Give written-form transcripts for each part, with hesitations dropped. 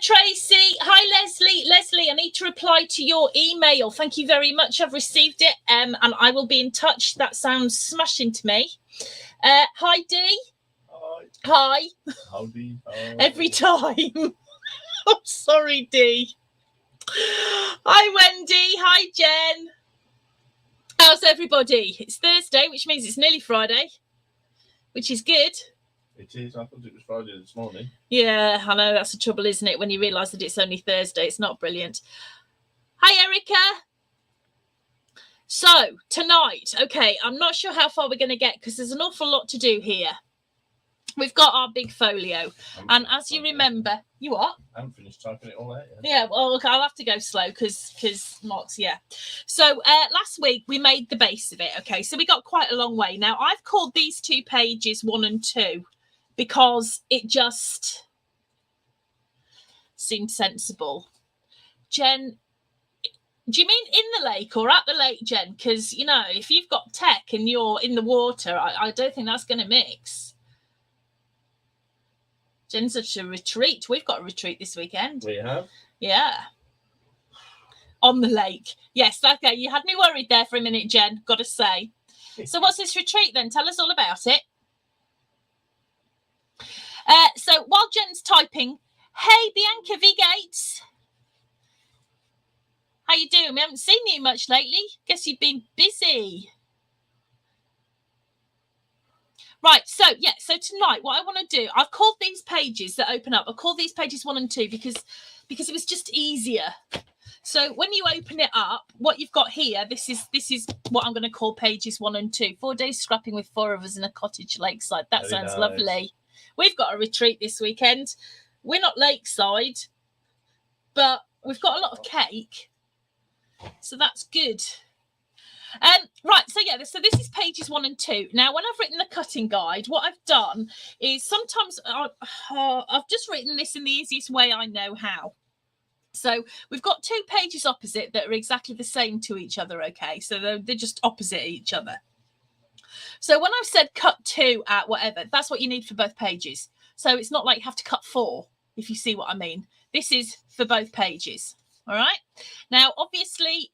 Tracy. Hi, Leslie. Leslie, I need to reply to your email. Thank you very much. I've received it, and I will be in touch. That sounds smashing to me. Hi, Dee. Hi. Howdy. Every time. I'm sorry, Dee. Hi, Wendy. Hi, Jen. How's everybody? It's Thursday, which means it's nearly Friday, which is good. It is. I thought it was Friday this morning. Yeah, I know. That's the trouble, isn't it? When you realise that it's only Thursday, it's not brilliant. Hi, Erica. So, tonight, okay, I'm not sure how far we're going to get because there's an awful lot to do here. We've got our big folio. And as you remember, you what? I haven't finished typing it all out yet. Yeah, well, okay, I'll have to go slow because Mark's, yeah. So last week we made the base of it, okay? So we got quite a long way. Now, I've called these 2 pages 1 and 2 because it just seemed sensible. Jen, do you mean in the lake or at the lake, Jen? Because, you know, if you've got tech and you're in the water, I don't think that's going to mix. Jen's such a retreat. We've got a retreat this weekend. We have? Yeah. On the lake. Yes, okay. You had me worried there for a minute, Jen, got to say. So what's this retreat then? Tell us all about it. So while Jen's typing, hey, Bianca V-Gates. How you doing? We haven't seen you much lately. Guess you've been busy. Right, so yeah, so tonight what I want to do, I've called these pages that open up, I call these pages 1 and 2 because it was just easier. So when you open it up, what you've got here, this is what I'm going to call pages 1 and 2. 4 days scrapping with 4 of us in a cottage lakeside. That Very sounds nice. lovely. We've got a retreat this weekend. We're not lakeside, but we've got a lot of cake. So that's good. Right, so yeah, so this is pages 1 and 2. Now, when I've written the cutting guide, what I've done is sometimes I've just written this in the easiest way I know how. So we've got 2 pages opposite that are exactly the same to each other, okay? So they're just opposite each other. So when I've said cut 2 at whatever, that's what you need for both pages. So it's not like you have to cut 4, if you see what I mean. This is for both pages, all right? Now, obviously,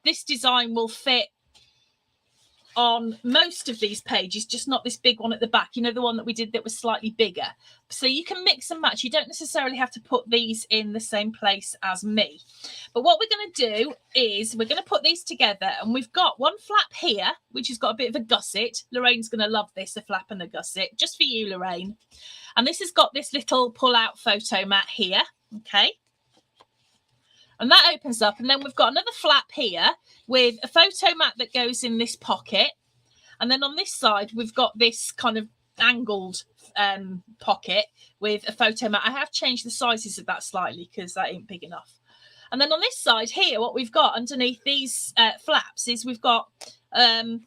this design will fit on most of these pages, just not this big one at the back, you know, the one that we did that was slightly bigger. So you can mix and match. You don't necessarily have to put these in the same place as me. But what we're going to do is we're going to put these together, and we've got one flap here, which has got a bit of a gusset. Lorraine's going to love this, a flap and a gusset, just for you, Lorraine. And this has got this little pull-out photo mat here, okay? And that opens up, and then we've got another flap here with a photo mat that goes in this pocket. And then on this side, we've got this kind of angled pocket with a photo mat. I have changed the sizes of that slightly because that ain't big enough. And then on this side here, what we've got underneath these flaps is we've got a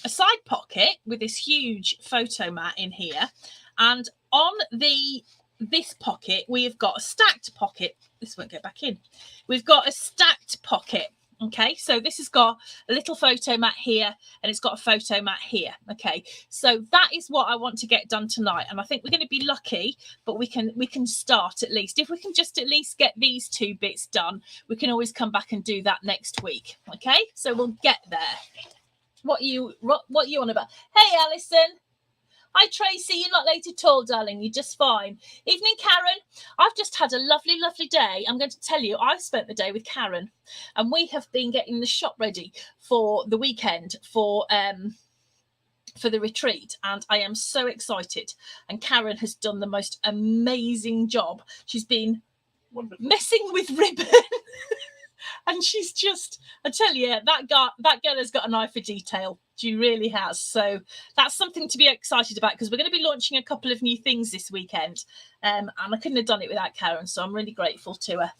side pocket with this huge photo mat in here. And on this pocket, we have got a stacked pocket. This won't go back in. We've got a stacked pocket. Okay, so this has got a little photo mat here, and it's got a photo mat here. Okay, so that is what I want to get done tonight, and I think we're going to be lucky, but we can start at least. If we can just at least get these 2 bits done, we can always come back and do that next week. Okay, so we'll get there. What you on about? Hey, Alison. Hi, Tracy. You're not late at all, darling. You're just fine. Evening, Karen. I've just had a lovely, lovely day. I'm going to tell you, I spent the day with Karen, and we have been getting the shop ready for the weekend for the retreat, and I am so excited. And Karen has done the most amazing job. She's been messing with ribbon. And she's just, I tell you, that girl has got an eye for detail. She really has. So that's something to be excited about, because we're going to be launching a couple of new things this weekend. And I couldn't have done it without Karen, so I'm really grateful to her.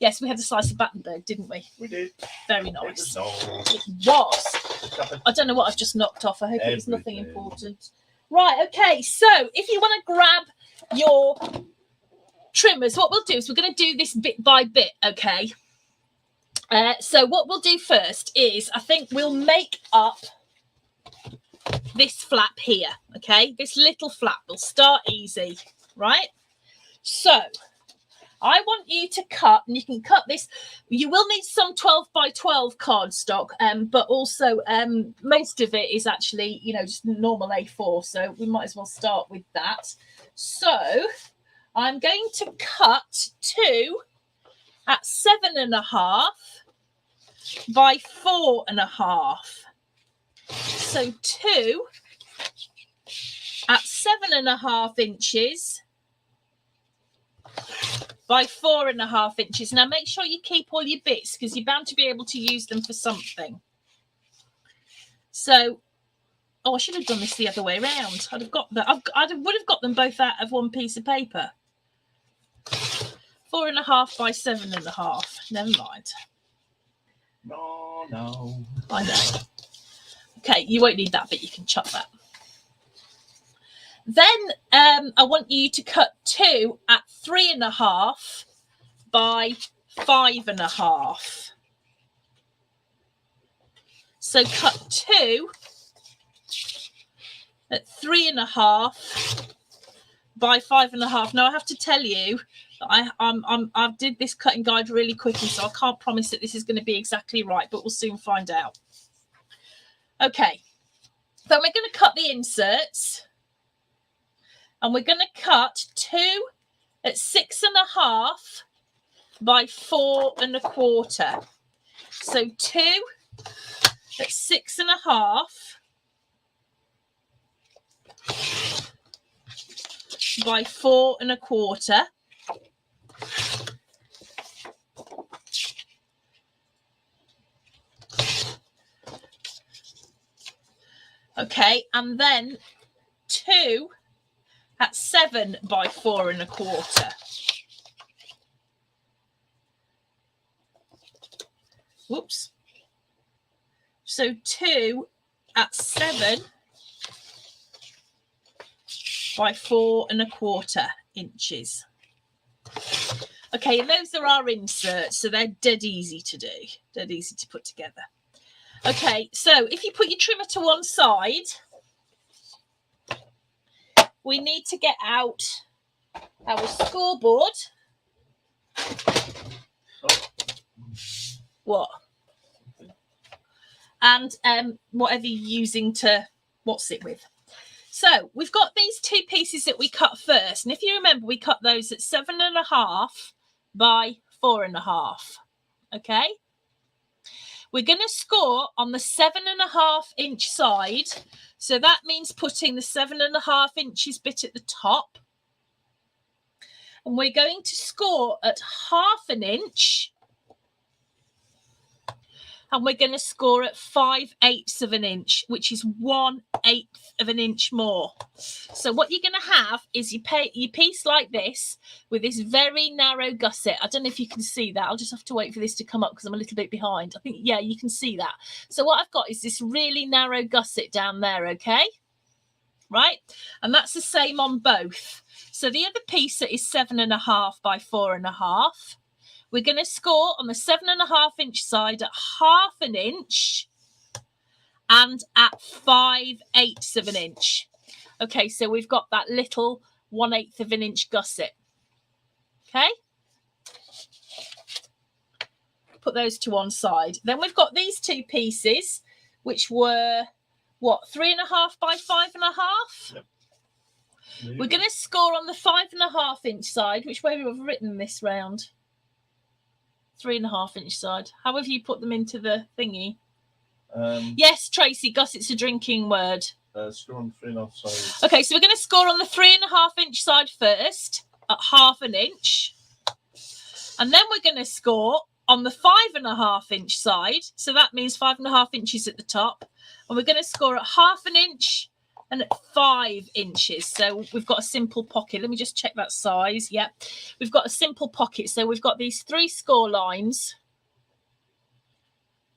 Yes, we had a slice of Battenberg, didn't we? We did. Very nice. It was. I don't know what I've just knocked off. I hope it was nothing important. Right, okay. So if you want to grab your trimmers, what we'll do is we're going to do this bit by bit, okay? So what we'll do first is I think we'll make up this flap here, okay? This little flap. We'll start easy, right? So I want you to cut, and you can cut this. You will need some 12 by 12 cardstock, but also most of it is actually, just normal A4. So we might as well start with that. So I'm going to cut 2 at 7.5 by 4.5. So 2 at 7.5 inches by 4.5 inches. Now make sure you keep all your bits because you're bound to be able to use them for something. So, I should have done this the other way around. I'd have got that. I would have got them both out of one piece of paper. 4.5 by 7.5. Never mind. No. I know. Okay, you won't need that, but you can chop that. Then I want you to cut 2 at 3.5 by 5.5. So cut 2 at 3.5 by 5.5. Now I have to tell you that I did this cutting guide really quickly, so I can't promise that this is going to be exactly right, but we'll soon find out. Okay, then we're going to cut the inserts. And we're going to cut 2 at 6.5 by 4.25. So 2 at 6.5 by 4.25. Okay, and then 2 at 7 by 4.25. Whoops. So 2 at 7 by 4.25 inches. Okay, and those are our inserts, so they're dead easy to do, dead easy to put together. Okay, so if you put your trimmer to one side, we need to get out our scoreboard. What? And whatever you're using to what's it with. So we've got these 2 pieces that we cut first. And if you remember, we cut those at 7.5 by 4.5. Okay. We're going to score on the 7.5 inch side. So that means putting the 7.5 inches bit at the top. And we're going to score at 1/2 inch. And we're going to score at 5/8 of an inch, which is 1/8 of an inch more. So what you're going to have is your piece like this with this very narrow gusset. I don't know if you can see that. I'll just have to wait for this to come up because I'm a little bit behind. I think, yeah, you can see that. So what I've got is this really narrow gusset down there, okay? Right? And that's the same on both. So the other piece that is 7.5 by 4.5. We're going to score on the 7.5 inch side at 1/2 inch and at 5/8 of an inch. Okay, so we've got that little 1/8 of an inch gusset. Okay. Put those to one side. Then we've got these 2 pieces, which were, what, 3.5 by 5.5? Yep. We're going to score on the 5.5 inch side. Which way have we written this round? 3.5 inch side. How have you put them into the thingy? Yes, Tracy, gusset's a drinking word. Score on the 3.5 side. Okay, so we're going to score on the 3.5 inch side first at 1/2 inch. And then we're going to score on the 5.5 inch side. So that means 5.5 inches at the top. And we're going to score at 1/2 inch and at 5 inches. So we've got a simple pocket. Let me just check that size. Yep. We've got a simple pocket. So we've got these 3 score lines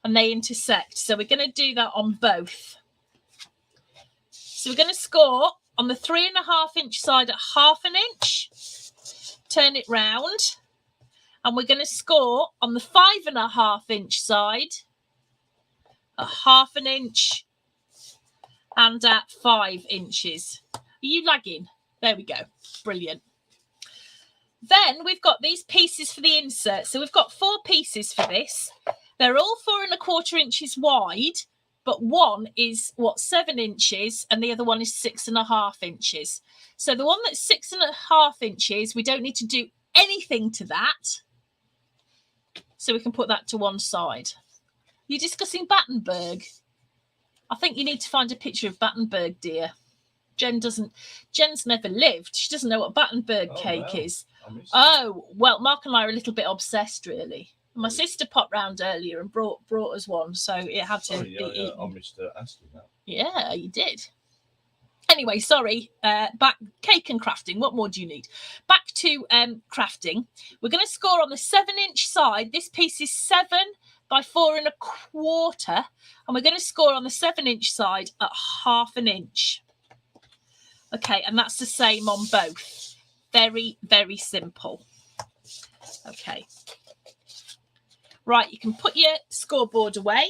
and they intersect. So we're going to do that on both. So we're going to score on the 3.5 inch side at 1/2 inch, turn it round, and we're going to score on the 5.5 inch side at 1/2 inch and at 5 inches. Are you lagging? There we go. Brilliant. Then we've got these pieces for the insert. So we've got 4 pieces for this. They're all 4 1/4 inches wide, but one is 7 inches and the other one is 6.5 inches. So the one that's 6.5 inches, we don't need to do anything to that. So we can put that to one side. You're discussing Battenberg. I think you need to find a picture of Battenberg, dear. Jen's never lived. She doesn't know what Battenberg cake is. Oh, well, Mark and I are a little bit obsessed, really. My sister popped round earlier and brought us one, so it had to be eaten. I missed asking that. Yeah, you did. Anyway, sorry. Back cake and crafting. What more do you need? Back to crafting. We're going to score on the 7-inch side. This piece is 7 by 4 1/4, and we're going to score on the 7-inch side at 1/2 inch. Okay, and that's the same on both. Very, very simple. Okay. Right, you can put your scoreboard away.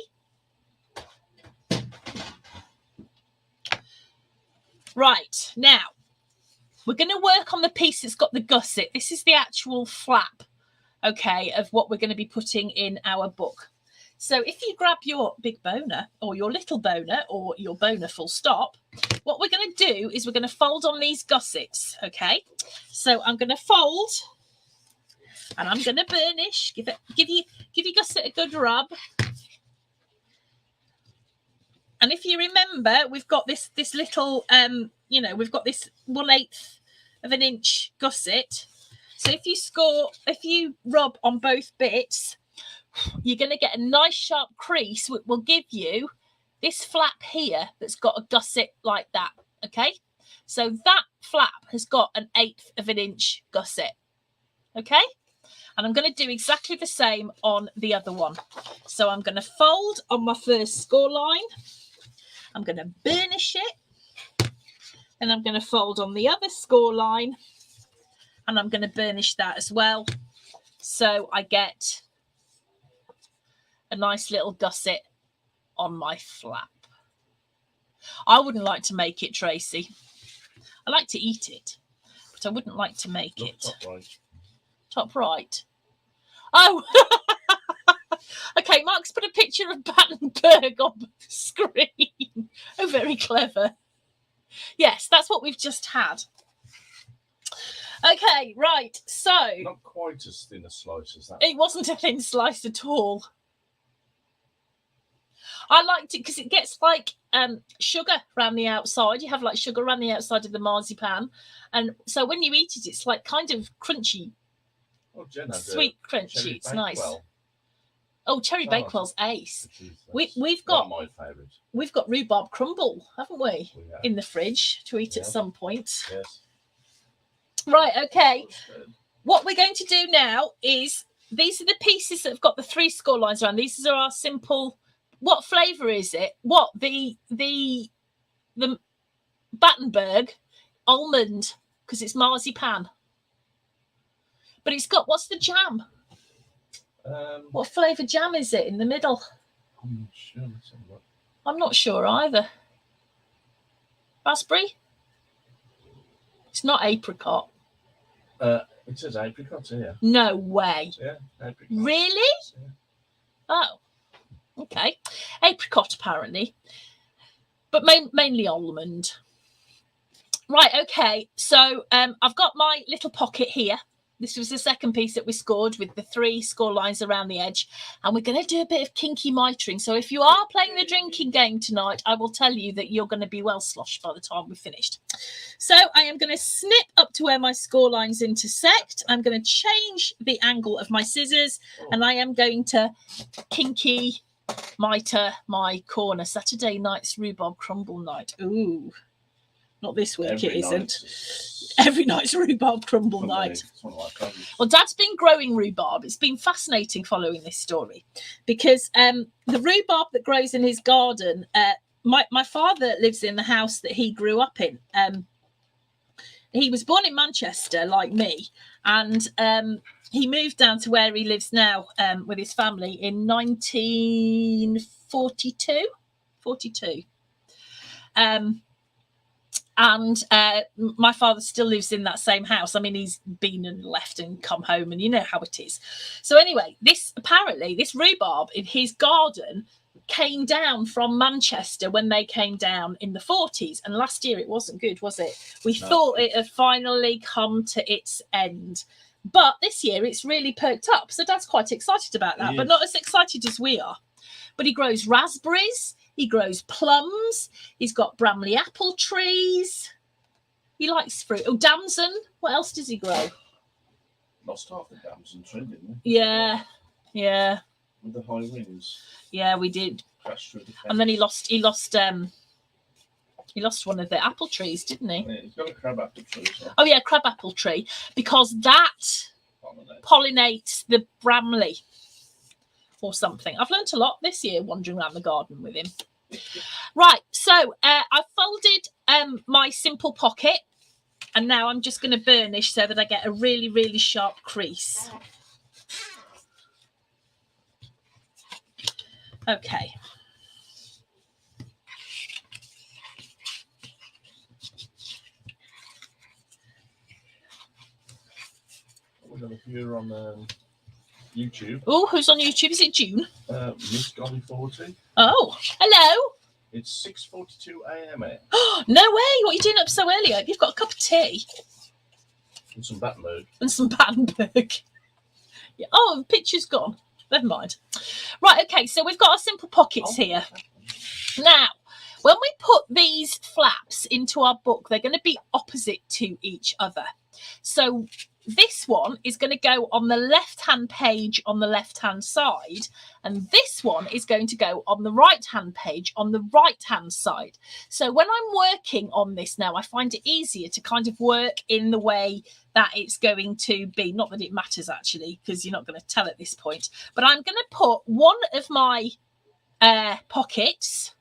Right, now, we're going to work on the piece that's got the gusset. This is the actual flap, okay, of what we're going to be putting in our book. So if you grab your big boner or your little boner or your boner full stop, what we're going to do is we're going to fold on these gussets, okay? So I'm going to fold and I'm going to burnish. Give your gusset a good rub. And if you remember, we've got this little, we've got this 1/8 of an inch gusset. So if you rub on both bits, you're going to get a nice sharp crease, which will give you this flap here that's got a gusset like that, okay? So that flap has got an 1/8 of an inch gusset, okay? And I'm going to do exactly the same on the other one. So I'm going to fold on my first score line. I'm going to burnish it. And I'm going to fold on the other score line. And I'm going to burnish that as well. So I get a nice little gusset on my flap. I wouldn't like to make it, Tracy. I like to eat it, but I wouldn't like to make it. Top right. Top right. Oh, okay. Mark's put a picture of Battenberg on the screen. Oh, very clever. Yes, that's what we've just had. Okay, right. So not quite as thin a slice as that. It wasn't a thin slice at all. I liked it because it gets like sugar around the outside. You have like sugar around the outside of the marzipan, and so when you eat it, it's like kind of crunchy. Oh, Jen, sweet crunchy. It's nice. Oh, cherry bakewell's ace. We've got one of my favourites. We've got rhubarb crumble, haven't we? Yeah. In the fridge to eat at some point. Yes. Right. Okay. What we're going to do now is these are the pieces that have got the 3 score lines around. These are our simple. What flavour is it? What the Battenberg almond, because it's marzipan. But it's got, what's the jam? What flavour jam is it in the middle? I'm not sure. I'm not sure either. Raspberry? It's not apricot. It says apricot here. No way. Yeah, apricot. Really? Yeah. Oh, okay. Apricot, apparently. But mainly almond. Right, okay. So I've got my little pocket here. This was the second piece that we scored with the 3 score lines around the edge. And we're going to do a bit of kinky mitering. So if you are playing the drinking game tonight, I will tell you that you're going to be well sloshed by the time we've finished. So I am going to snip up to where my score lines intersect. I'm going to change the angle of my scissors. And I am going to kinky miter my corner. Saturday night's rhubarb crumble night. Ooh. Not this week, it isn't. Every night's rhubarb crumble night. Well, Dad's been growing rhubarb. It's been fascinating following this story because the rhubarb that grows in his garden, my father lives in the house that he grew up in. He was born in Manchester, like me, and he moved down to where he lives now with his family in 1942. And my father still lives in that same house. I mean, he's been and left and come home, and you know how it is. So anyway, this rhubarb in his garden came down from Manchester when they came down in the 40s. And last year it wasn't good, was it? We thought it had finally come to its end. But this year it's really perked up. So Dad's quite excited about that, but not as excited as we are. But he grows raspberries. He grows plums. He's got Bramley apple trees. He likes fruit. Oh, damson. What else does he grow? Lost half the damson tree, didn't we? Yeah. With the high winds. Yeah, we did. Crashed through the fence. And then he lost one of the apple trees, didn't he? Yeah, he's got a crab apple tree as well. Oh yeah, crab apple tree, because that pollinates the Bramley. Or something. I've learnt a lot this year wandering around the garden with him. Right, so I folded my simple pocket, and now I'm just going to burnish so that I get a really, really sharp crease. Okay. We've got a viewer on YouTube. Oh, who's on YouTube? Is it June? Miss Golly 40. Oh, hello. It's 6:42 a.m. No way. What are you doing up so early? You've got a cup of tea. And some Battenberg. And some Battenberg. Yeah. Oh, the picture's gone. Never mind. Right, okay, so we've got our simple pockets here. Now, when we put these flaps into our book, they're going to be opposite to each other. So this one is going to go on the left-hand page on the left-hand side, and this one is going to go on the right-hand page on the right-hand side. So when I'm working on this now, I find it easier to kind of work in the way that it's going to be. Not that it matters, actually, because you're not going to tell at this point. But I'm going to put one of my pockets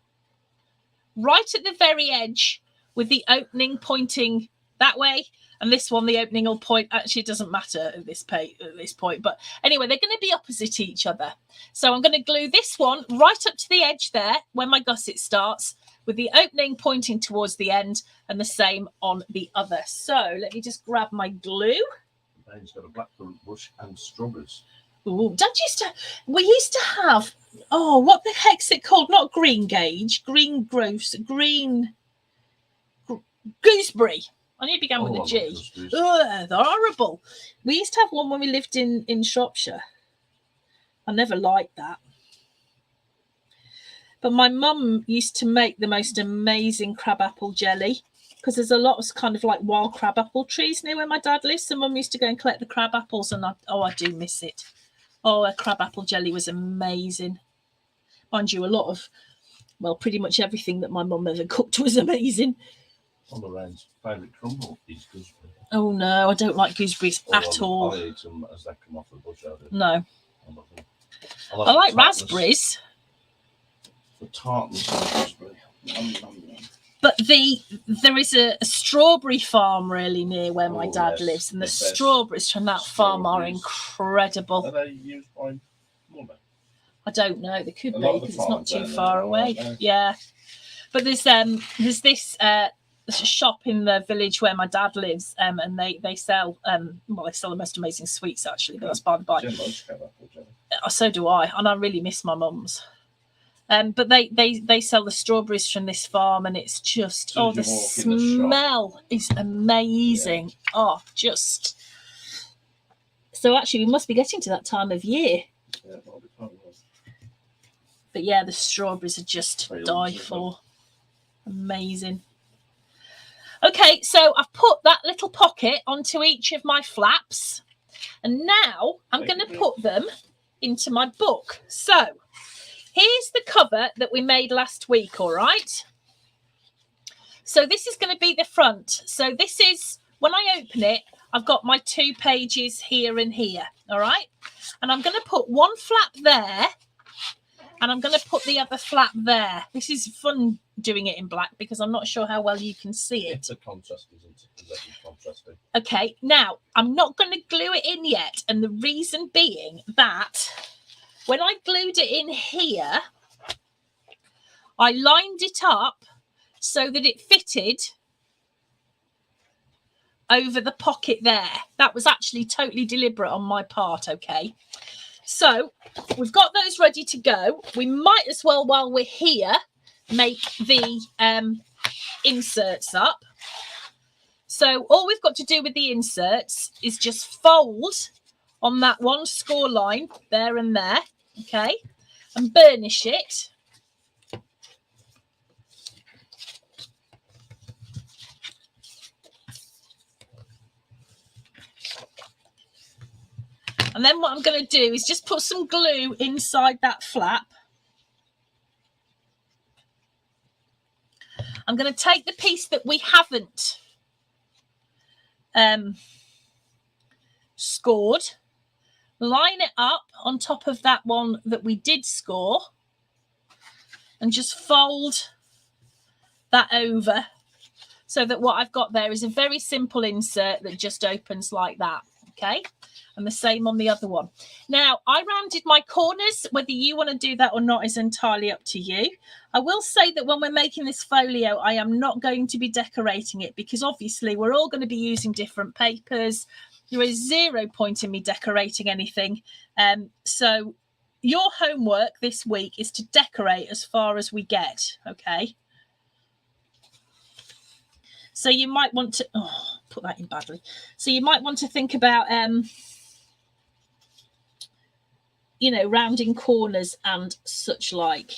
right at the very edge with the opening pointing that way. And this one, the opening will point, actually it doesn't matter at this point. But anyway, they're going to be opposite each other. So I'm going to glue this one right up to the edge there when my gusset starts, with the opening pointing towards the end, and the same on the other. So let me just grab my glue. He's got a blackcurrant bush and strawberries. Ooh, we used to have, oh, what the heck's it called? Not green gauge, gooseberry. I knew it began with a G. Ugh, they're horrible. We used to have one when we lived in Shropshire. I never liked that. But my mum used to make the most amazing crabapple jelly, because there's a lot of kind of like wild crabapple trees near where my dad lives. So Mum used to go and collect the crab apples, and I do miss it. Oh, a crabapple jelly was amazing. Mind you, pretty much everything that my mum ever cooked was amazing. On the Lorraine's favourite crumble is gooseberry. Oh no, I don't like gooseberries at all. I eat them as they come off the bush. No. I like raspberries. The tartness of gooseberry. But there is a strawberry farm really near where my dad lives, and the strawberries from that farm are incredible. Are they used by Mother? I don't know. They could be, because it's not too far away. Yeah. But there's this shop in the village where my dad lives, and they sell they sell the most amazing sweets, actually, but that's by the by. So do I, and I really miss my mum's. But they sell the strawberries from this farm, and it's just the smell is amazing. Yeah. So actually we must be getting to that time of year. Yeah, but yeah, the strawberries are just to die for. Amazing. Okay, so I've put that little pocket onto each of my flaps, and now I'm going to put them into my book. So here's the cover that we made last week, all right? So this is going to be the front. So this is, when I open it, I've got my 2 pages here and here, all right? And I'm going to put one flap there, and I'm going to put the other flap there. This is fun doing it in black because I'm not sure how well you can see it. It's a contrast, isn't it? It's contrasting. Okay, now I'm not going to glue it in yet, and the reason being that when I glued it in here, I lined it up so that it fitted over the pocket there. That was actually totally deliberate on my part, okay? So we've got those ready to go. We might as well, while we're here, make the inserts up. So all we've got to do with the inserts is just fold on that one score line there and there, okay, and burnish it. And then what I'm going to do is just put some glue inside that flap. I'm going to take the piece that we haven't scored, line it up on top of that one that we did score, and just fold that over so that what I've got there is a very simple insert that just opens like that, okay? And the same on the other one. Now, I rounded my corners. Whether you want to do that or not is entirely up to you. I will say that when we're making this folio, I am not going to be decorating it because obviously we're all going to be using different papers. There is zero point in me decorating anything. So your homework this week is to decorate as far as we get, okay? So you might want to, put that in badly. So you might want to think about, you know, rounding corners and such like.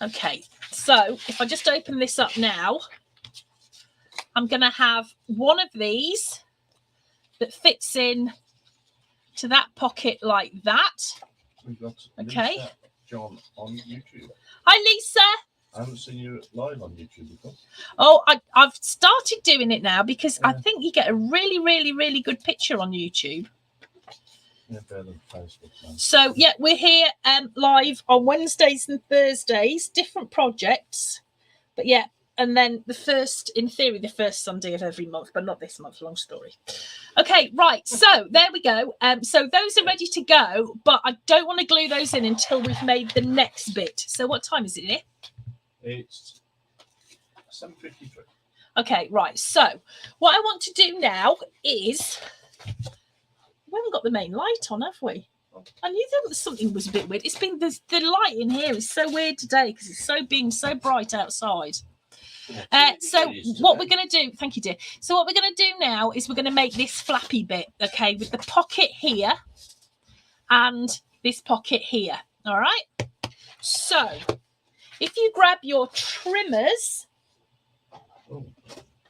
Okay, so if I just open this up now, I'm going to have one of these that fits in to that pocket like that. We've got okay. Lisa John on YouTube. Hi, Lisa. I haven't seen you live on YouTube before. Oh, I've started doing it now because I think you get a really, really, really good picture on YouTube. Yeah, better than Facebook, man. So, yeah, we're here live on Wednesdays and Thursdays, different projects. But, yeah, and then in theory, the first Sunday of every month, but not this month, long story. Okay, right, so there we go. So those are ready to go, but I don't want to glue those in until we've made the next bit. So what time is it here? It's 7:53. Okay, right, so what I want to do now is... We haven't got the main light on, have we? I knew that something was a bit weird. It's been the light in here is so weird today because it's so bright outside. So what we're going to do, thank you, dear. So what we're going to do now is we're going to make this flappy bit, okay, with the pocket here and this pocket here. All right. So if you grab your trimmers. Oh,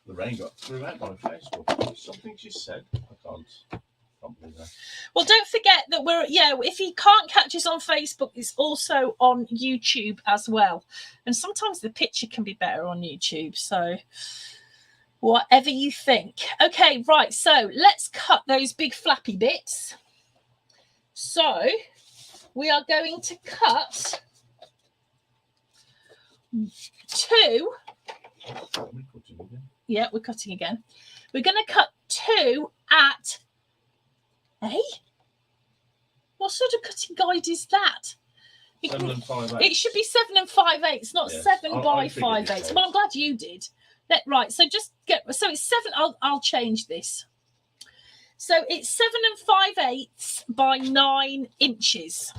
the rain got through out on Facebook. Something she said. I can't. Well, don't forget that if you can't catch us on Facebook, it's also on YouTube as well. And sometimes the picture can be better on YouTube. So whatever you think. Okay, right. So let's cut those big flappy bits. So we are going to cut 2. Yeah, we're cutting again. We're going to cut 2 at... Hey, what sort of cutting guide is that? 7 and 5/8. It should be 7 and 5/8, not 7 by 5/8. Well, I'm glad you did. Right, so just get. So it's 7. I'll change this. So it's 7 and 5/8 by 9 inches.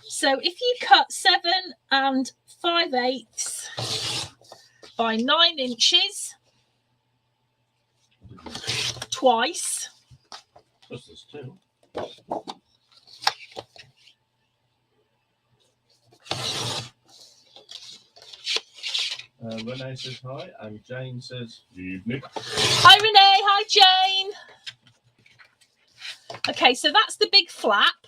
So if you cut 7 and 5/8 by 9 inches twice. Plus there's 2. Renee says hi, and Jane says evening. Hi, Renee. Hi, Jane. Okay, so that's the big flap.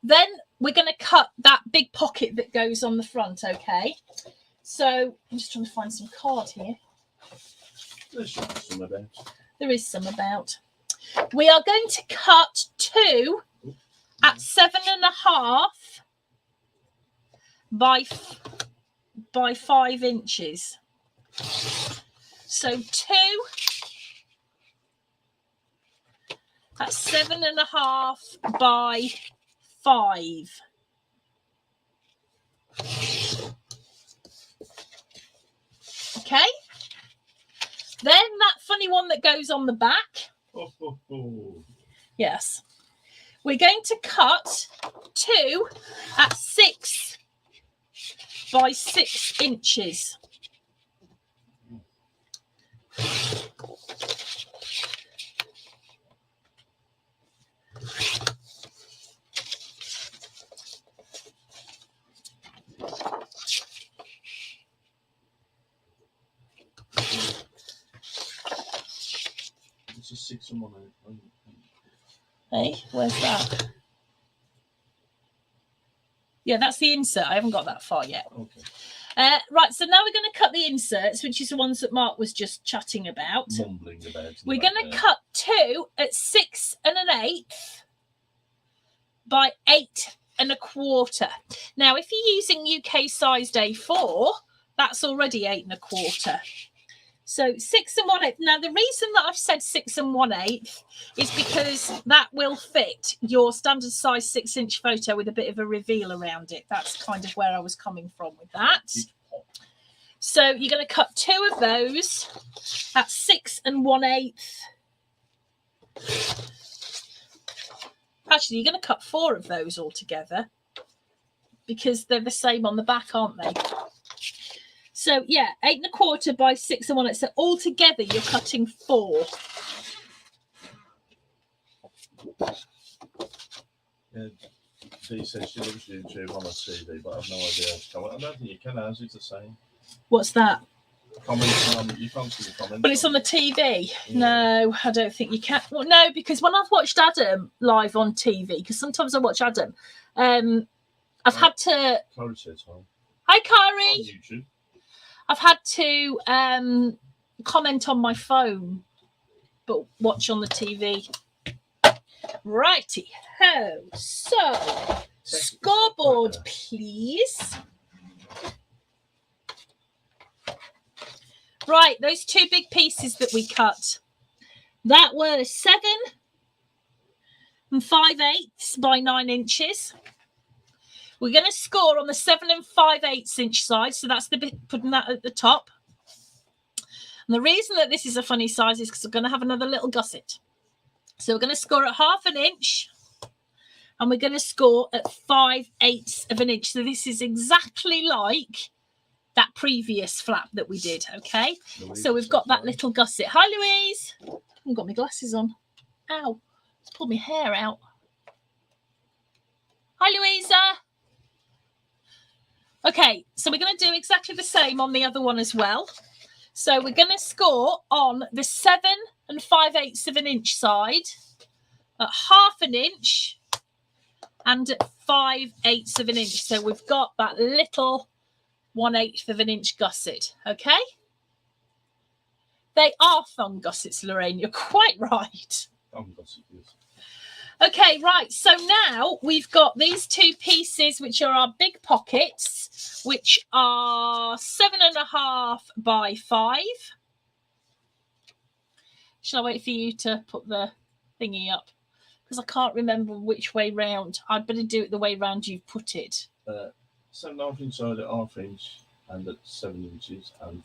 Then we're going to cut that big pocket that goes on the front, okay? So I'm just trying to find some card here. There's some about. There is some about. We are going to cut 2 at 7.5 by 5 inches. So 2 at 7.5 by 5. Okay. Then that funny one that goes on the back. Yes. We're going to cut 2 at 6 by 6 inches. It's a 6 and 1 8. Hey, where's that? Yeah, that's the insert. I haven't got that far yet. Okay. Right, so now we're going to cut the inserts, which is the ones that Mark was just chatting about. Mumbling about. We're going to cut 2 at 6 1/8 by 8 1/4. Now, if you're using UK sized A4, that's already 8 1/4. So 6 1/8. Now, the reason that I've said 6 1/8 is because that will fit your standard size 6-inch photo with a bit of a reveal around it. That's kind of where I was coming from with that. So you're going to cut 2 of those at 6 1/8. Actually, you're going to cut 4 of those altogether because they're the same on the back, aren't they? So, yeah, 8 1/4 by 6 1/8. So altogether, you're cutting 4. Yeah, Dee says she loves YouTube on her TV, but I've no idea how to comment. I don't think you can, as it's the same. What's that? Comments on, you can't see the comments. But it's on the TV. Yeah. No, I don't think you can. Well, no, because when I've watched Adam live on TV, because sometimes I watch Adam, I've had to. Kari says hi. Hi, On Kari. YouTube. I've had to comment on my phone, but watch on the TV. Righty ho. So, scoreboard, please. Right, those 2 big pieces that we cut, that were 7 5/8 by 9 inches. We're going to score on the 7 5/8 inch side, so that's the bit putting that at the top. And the reason that this is a funny size is because we're going to have another little gusset. So we're going to score at 1/2 inch, and we're going to score at 5/8 of an inch. So this is exactly like that previous flap that we did, okay? Louise, so we've got that little gusset. Hi, Louise. I haven't got my glasses on. Ow. It's pulled my hair out. Hi, Louisa. Okay, so we're going to do exactly the same on the other one as well. So we're going to score on the 7 5/8 of an inch side at 1/2 inch and at 5/8 of an inch. So we've got that little 1/8 of an inch gusset, okay? They are thumb gussets, Lorraine. You're quite right. Thumb gusset, yes. Okay, right. So now we've got these 2 pieces, which are our big pockets, which are 7 1/2 by 5. Shall I wait for you to put the thingy up? Because I can't remember which way round. I'd better do it the way round you've put it. 7 1/2 inch side at 1/2 inch and at 7 inches, and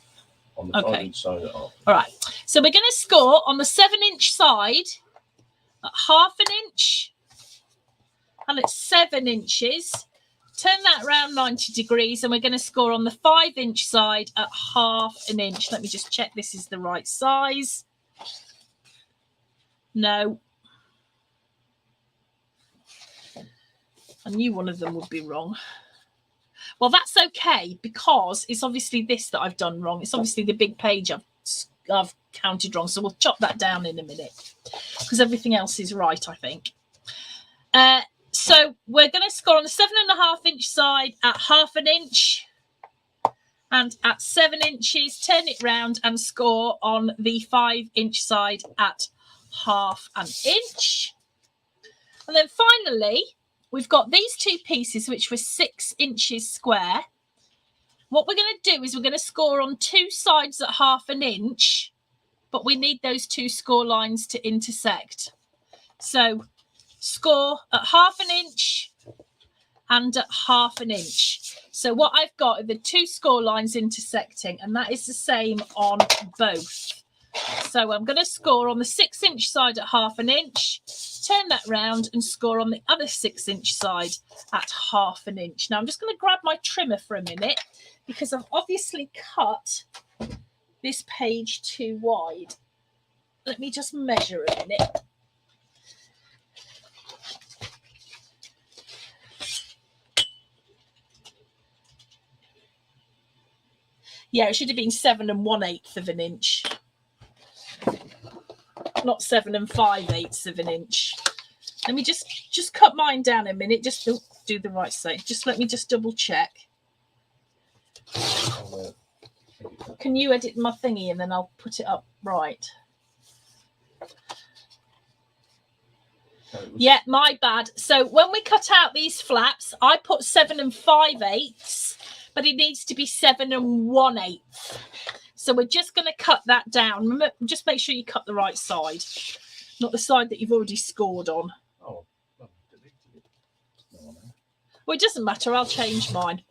on the 5 inch side at 1/2. All right. So we're going to score on the 7 inch side at 1/2 inch and at 7 inches. Turn that around 90 degrees, and we're going to score on the 5 inch side at 1/2 inch. Let me just check this is the right size. No. I knew one of them would be wrong. Well, that's okay, because it's obviously this that I've done wrong. It's obviously the big page I've counted wrong. So we'll chop that down in a minute, because everything else is right, I think. So we're going to score on the 7 1/2 inch side at 1/2 inch and at 7 inches. Turn it round and score on the 5 inch side at 1/2 inch. And then finally, we've got these 2 pieces, which were 6 inches square. What we're going to do is we're going to score on 2 sides at 1/2 inch, but we need those 2 score lines to intersect. So score at 1/2 inch and at 1/2 inch. So what I've got are the 2 score lines intersecting, and that is the same on both. So I'm going to score on the 6-inch side at 1/2 inch, turn that round and score on the other 6-inch side at 1/2 inch. Now I'm just going to grab my trimmer for a minute because I've obviously cut this page too wide. Let me just measure a minute. Yeah, it should have been 7 1/8 of an inch. Not 7 5/8 of an inch. Let me just cut mine down a minute, just to do the right side. Just let me just double check. Can you edit my thingy and then I'll put it up right? Yeah, my bad. So when we cut out these flaps, I put 7 5/8, but it needs to be 7 1/8. So we're just going to cut that down. Remember, just make sure you cut the right side, not the side that you've already scored on. Oh, well, it doesn't matter. I'll change mine.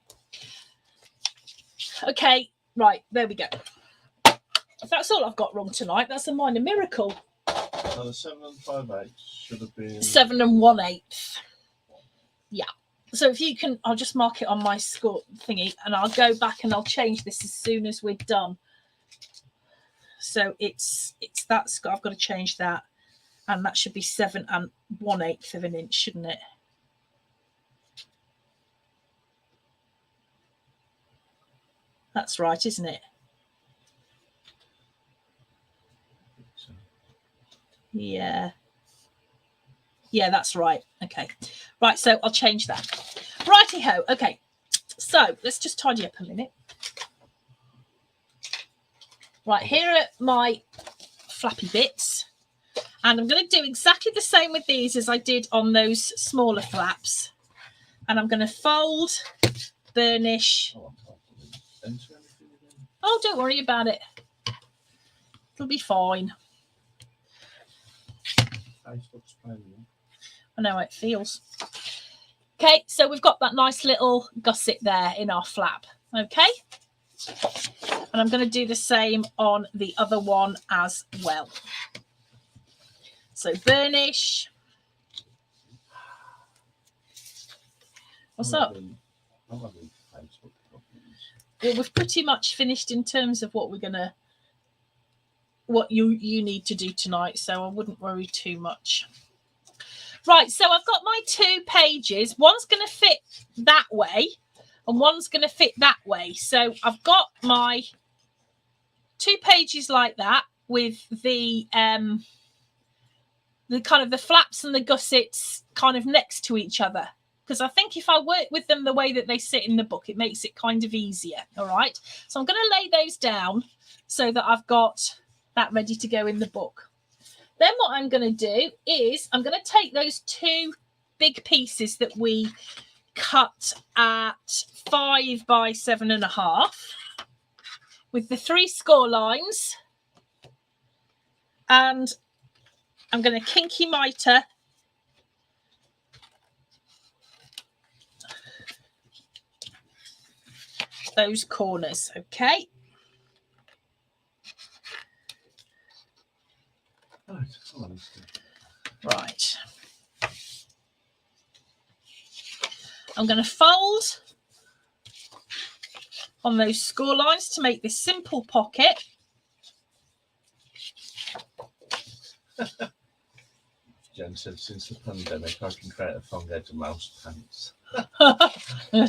Okay, right, there we go. If that's all I've got wrong tonight, that's a minor miracle. So the 7 5/8 should have been 7 1/8. Yeah. So if you can, I'll just mark it on my score thingy, and I'll go back and I'll change this as soon as we're done. So it's that score. I've got to change that, and that should be 7 1/8 of an inch, shouldn't it? That's right, isn't it? Yeah. Yeah, that's right. Okay. Right, so I'll change that. Righty-ho. Okay. So let's just tidy up a minute. Right, here are my flappy bits. And I'm going to do exactly the same with these as I did on those smaller flaps. And I'm going to fold, burnish. Oh, don't worry about it. It'll be fine. I know how it feels. Okay, so we've got that nice little gusset there in our flap. Okay. And I'm going to do the same on the other one as well. So burnish. What's up? Well, we've pretty much finished in terms of what we're gonna, what you need to do tonight, so I wouldn't worry too much. Right, so I've got my 2 pages. One's going to fit that way, and one's going to fit that way. So I've got my 2 pages like that with the kind of the flaps and the gussets kind of next to each other. Because I think if I work with them the way that they sit in the book, it makes it kind of easier. All right. So I'm going to lay those down so that I've got that ready to go in the book. Then what I'm going to do is I'm going to take those 2 big pieces that we cut at 5 by 7.5 with the 3 score lines, and I'm going to kinky mitre those corners. Okay. Right. I'm going to fold on those score lines to make this simple pocket. Jen said, since the pandemic, I can create a thong edge of mouse pants.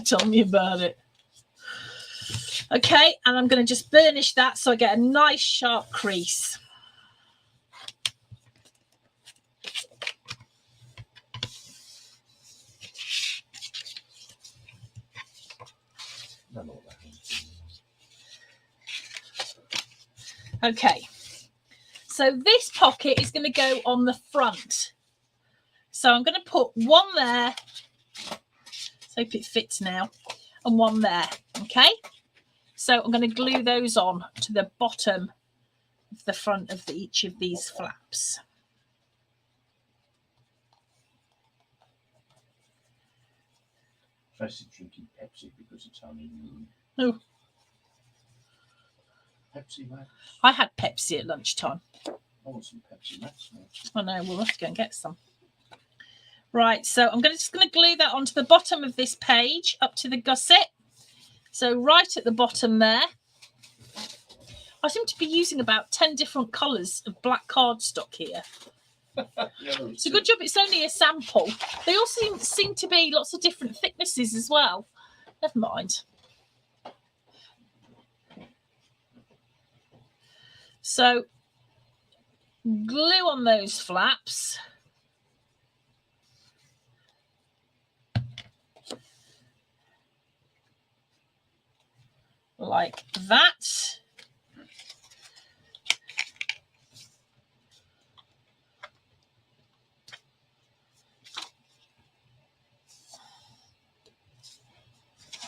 Tell me about it. Okay, and I'm going to just burnish that so I get a nice sharp crease. Okay, so this pocket is going to go on the front. So I'm going to put one there. Let's hope it fits now. And one there. Okay, so I'm going to glue those on to the bottom of the front of each of these flaps. Tracy's drinking Pepsi because it's only noon. Oh. Pepsi Max. I had Pepsi at lunchtime. I want some Pepsi Max now. I know, we'll have to go and get some. Right, so I'm just going to glue that onto the bottom of this page, up to the gusset. So right at the bottom there. I seem to be using about 10 different colours of black cardstock here. It's a good job it's only a sample. They all seem to be lots of different thicknesses as well. Never mind. So glue on those flaps. Like that.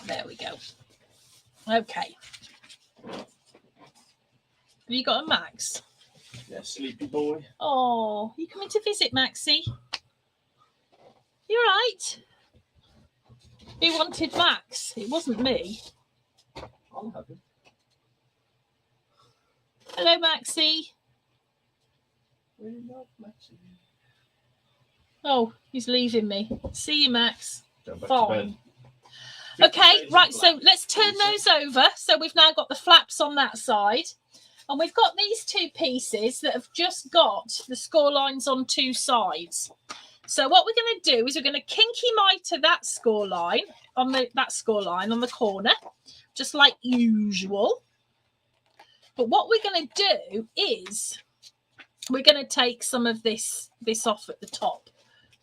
There we go. Okay. Have you got a Max? Yeah, sleepy boy. Oh, you coming to visit, Maxie? You're right. Who wanted Max? It wasn't me. I'll have him. Hello, Maxie. We love Maxie. Oh, he's leaving me. See you, Max. Go back to Fine. bed. Okay, right, so let's turn those over. So we've now got the flaps on that side. And we've got these two pieces that have just got the score lines on two sides. So what we're going to do is we're going to kinky mitre that score line on the corner, just like usual. But what we're going to do is we're going to take some of this off at the top.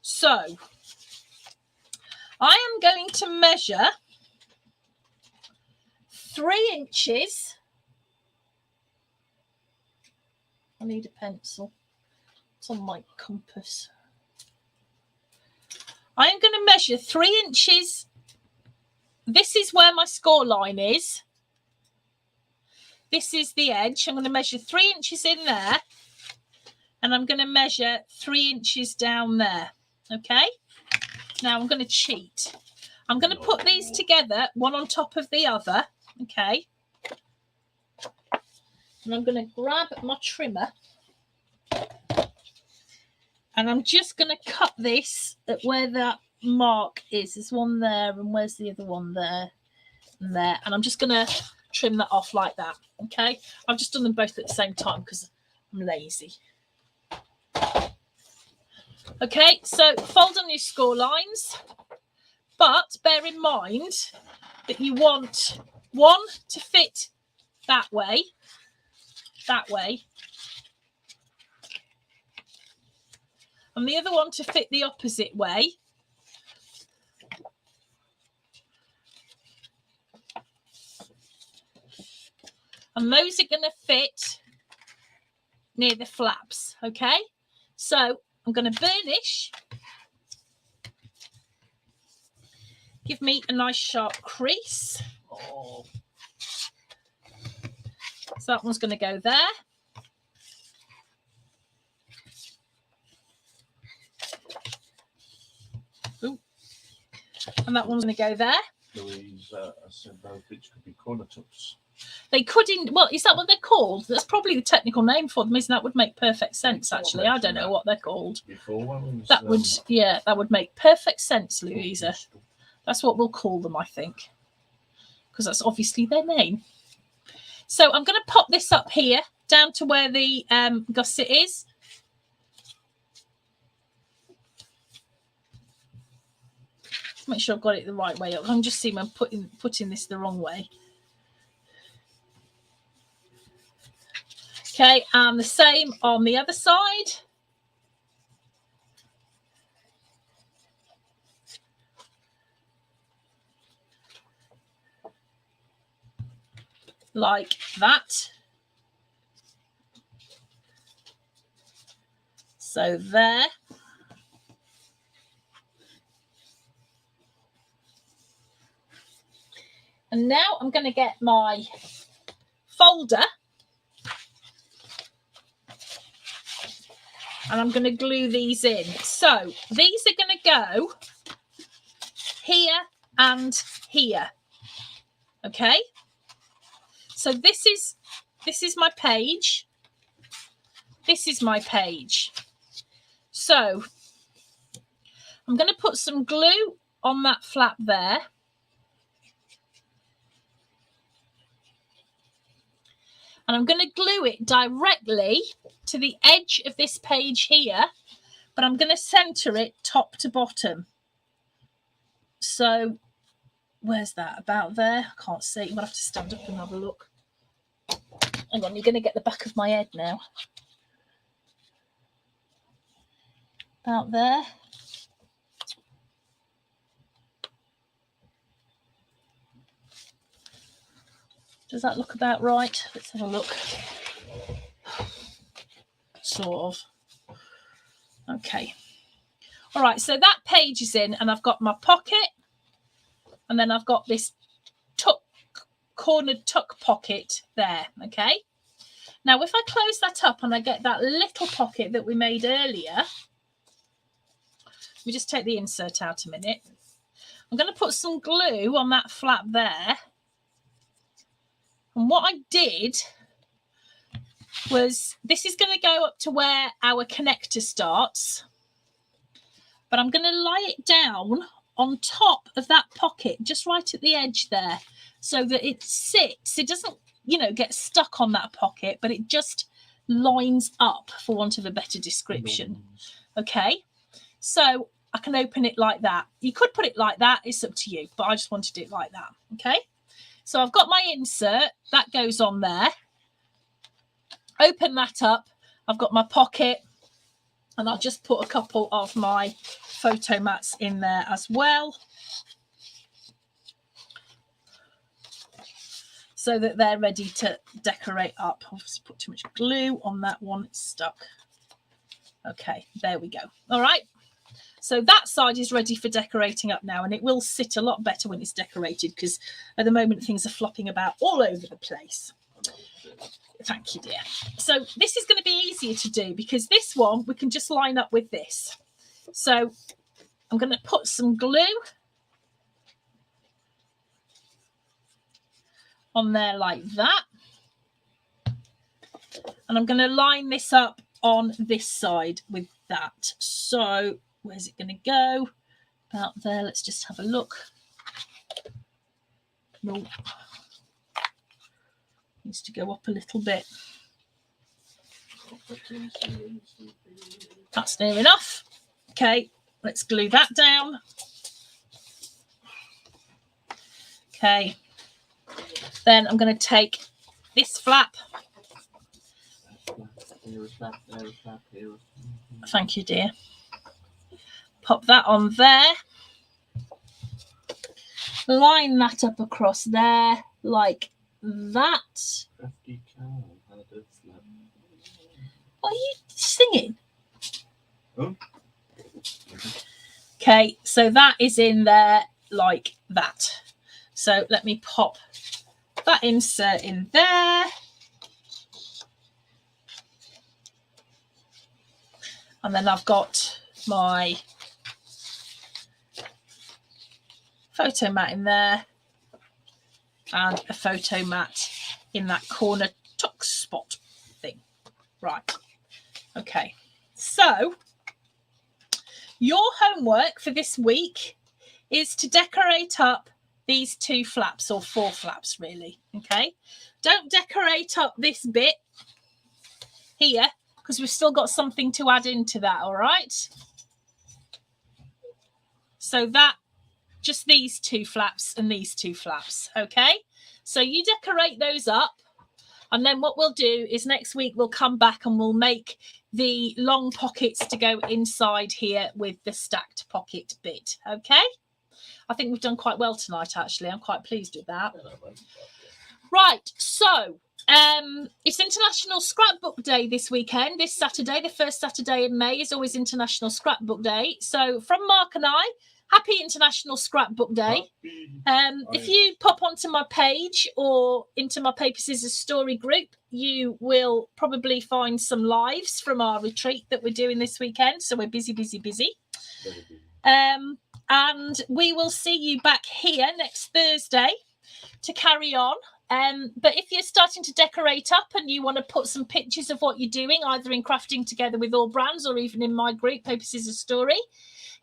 So I am going to measure 3 inches. I need a pencil. It's on my compass. I am going to measure 3 inches. This is where my score line is. This is the edge. I'm going to measure 3 inches in there. And I'm going to measure 3 inches down there. Okay? Now I'm going to cheat. I'm going to put these together, one on top of the other. Okay? And I'm going to grab my trimmer. And I'm just going to cut this at where that mark is. There's one there, and where's the other one there? And there. And I'm just going to trim that off like that. Okay? I've just done them both at the same time because I'm lazy. Okay, so fold on your score lines. But bear in mind that you want one to fit that way, and the other one to fit the opposite way. And those are going to fit near the flaps, okay? So I'm going to burnish. Give me a nice sharp crease. Oh. So that one's going to go there. Ooh. And that one's going to go there. Louise, I said those bits could be corner tucks. They could, well, is that what they're called? That's probably the technical name for them, isn't that? Would make perfect sense, actually. I don't know what they're called. That would, yeah, that would make perfect sense, Louisa. That's what we'll call them, I think, because that's obviously their name. So I'm going to pop this up here, down to where the gusset is. Make sure I've got it the right way up. I'm just seeing I'm putting this the wrong way. Okay, and the same on the other side. Like that. So there. And now I'm going to get my folder. And I'm going to glue these in. So these are going to go here and here. Okay, so this is my page. This is my page. So I'm going to put some glue on that flap there. And I'm going to glue it directly to the edge of this page here, but I'm going to center it top to bottom. So where's that? About there? I can't see. I'm going to have to stand up and have a look. Hang on, you're going to get the back of my head now. About there. Does that look about right? Let's have a look. Sort of. Okay. All right, so that page is in, and I've got my pocket, and then I've got this cornered tuck pocket there, okay? Now, if I close that up and I get that little pocket that we made earlier, let me just take the insert out a minute. I'm going to put some glue on that flap there. And what I did was, this is going to go up to where our connector starts, but I'm going to lie it down on top of that pocket, just right at the edge there, so that it sits. It doesn't, you know, get stuck on that pocket, but it just lines up, for want of a better description. Okay, so I can open it like that. You could put it like that, it's up to you, but I just wanted it like that. Okay, so I've got my insert, that goes on there. Open that up, I've got my pocket, and I'll just put a couple of my photo mats in there as well, so that they're ready to decorate up. Obviously put too much glue on that one, it's stuck. Okay, there we go. All right, so that side is ready for decorating up now, and it will sit a lot better when it's decorated, because at the moment things are flopping about all over the place. Thank you, dear. So this is going to be easier to do, because this one we can just line up with this. So I'm going to put some glue on there like that. And I'm going to line this up on this side with that. So where's it going to go? About there. Let's just have a look. Nope. Needs to go up a little bit. That's near enough. Okay, let's glue that down. Okay, then I'm going to take this flap. Thank you, dear. Pop that on there. Line that up across there like that. What are you singing? Oh. Okay, so that is in there like that. So let me pop that insert in there. And then I've got my photo mat in there, and a photo mat in that corner tuck spot thing. Right. Okay. So your homework for this week is to decorate up these 2 flaps, or 4 flaps really. Okay. Don't decorate up this bit here, because we've still got something to add into that. All right. So that, just these 2 flaps and these 2 flaps. Okay. So you decorate those up. And then what we'll do is next week we'll come back and we'll make the long pockets to go inside here with the stacked pocket bit. Okay. I think we've done quite well tonight, actually. I'm quite pleased with that. Right. So it's International Scrapbook Day this weekend. This Saturday, the first Saturday in May, is always International Scrapbook Day. So from Mark and I, happy International Scrapbook Day. If you pop onto my page or into my Paper Scissors story group, you will probably find some lives from our retreat that we're doing this weekend. So we're busy. And we will see you back here next Thursday to carry on. But if you're starting to decorate up and you want to put some pictures of what you're doing, either in Crafting Together with All Brands or even in my group, Paper Scissors Story,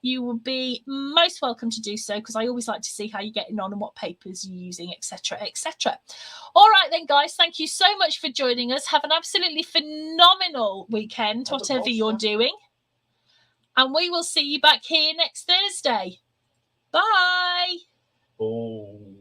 you will be most welcome to do so, because I always like to see how you're getting on and what papers you're using, etc., etc. All right then, guys, thank you so much for joining us. Have an absolutely phenomenal weekend, whatever you're doing. And we will see you back here next Thursday. Bye. Oh.